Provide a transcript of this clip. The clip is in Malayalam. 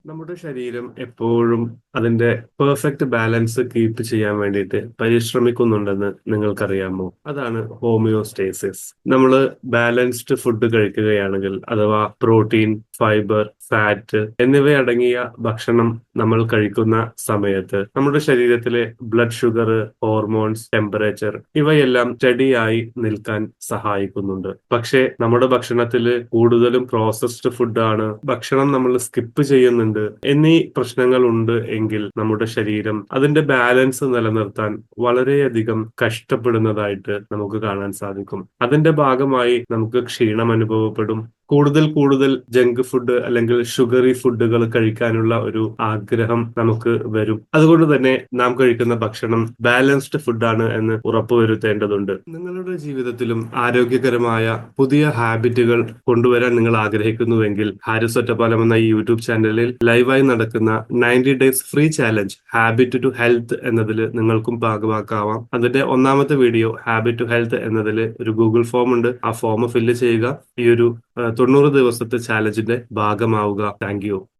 നമ്മുടെ ശരീരം എപ്പോഴും അതിന്റെ പെർഫെക്റ്റ് ബാലൻസ് കീപ്പ് ചെയ്യാൻ വേണ്ടിയിട്ട് പരിശ്രമിക്കുന്നുണ്ടെന്ന് നിങ്ങൾക്കറിയാമോ? അതാണ് ഹോമിയോസ്റ്റേസിസ്. നമ്മൾ ബാലൻസ്ഡ് ഫുഡ് കഴിക്കുകയാണെങ്കിൽ അഥവാ പ്രോട്ടീൻ, ഫൈബർ, ഫാറ്റ് എന്നിവയടങ്ങിയ ഭക്ഷണം നമ്മൾ കഴിക്കുന്ന സമയത്ത് നമ്മുടെ ശരീരത്തിലെ ബ്ലഡ് ഷുഗർ, ഹോർമോൺസ്, ടെമ്പറേച്ചർ ഇവയെല്ലാം സ്റ്റഡിയായി നിൽക്കാൻ സഹായിക്കുന്നുണ്ട്. പക്ഷേ നമ്മുടെ ഭക്ഷണത്തിൽ കൂടുതലും പ്രോസസ്ഡ് ഫുഡാണ്, ഭക്ഷണം നമ്മൾ സ്കിപ്പ് ചെയ്യുന്നുണ്ട് എന്നീ പ്രശ്നങ്ങൾ ഉണ്ട് എങ്കിൽ നമ്മുടെ ശരീരം അതിന്റെ ബാലൻസ് നിലനിർത്താൻ വളരെയധികം കഷ്ടപ്പെടുന്നതായിട്ട് നമുക്ക് കാണാൻ സാധിക്കും. അതിന്റെ ഭാഗമായി നമുക്ക് ക്ഷീണം അനുഭവപ്പെടും. കൂടുതൽ കൂടുതൽ ജങ്ക് ഫുഡ് അല്ലെങ്കിൽ ഷുഗറി ഫുഡുകൾ കഴിക്കാനുള്ള ഒരു ആഗ്രഹം നമുക്ക് വരും. അതുകൊണ്ട് തന്നെ നാം കഴിക്കുന്ന ഭക്ഷണം ബാലൻസ്ഡ് ഫുഡാണ് എന്ന് ഉറപ്പുവരുത്തേണ്ടതുണ്ട്. നിങ്ങളുടെ ജീവിതത്തിലും ആരോഗ്യകരമായ പുതിയ ഹാബിറ്റുകൾ കൊണ്ടുവരാൻ നിങ്ങൾ ആഗ്രഹിക്കുന്നുവെങ്കിൽ ഹാരിസ് ഒറ്റപ്പാലം എന്ന ഈ യൂട്യൂബ് ചാനലിൽ ലൈവായി നടക്കുന്ന 90 days free challenge habit to health എന്നതിൽ നിങ്ങൾക്കും ഭാഗമാക്കാവാം. അതിന്റെ ഒന്നാമത്തെ വീഡിയോ ഹാബിറ്റ് ടു ഹെൽത്ത് എന്നതിൽ ഒരു ഗൂഗിൾ ഫോം ഉണ്ട്. ആ ഫോം ഫില്ല് ചെയ്യുക. ഈ ഒരു 90 ദിവസത്തെ ചാലഞ്ചിന്റെ ഭാഗമാവുക. Thank you.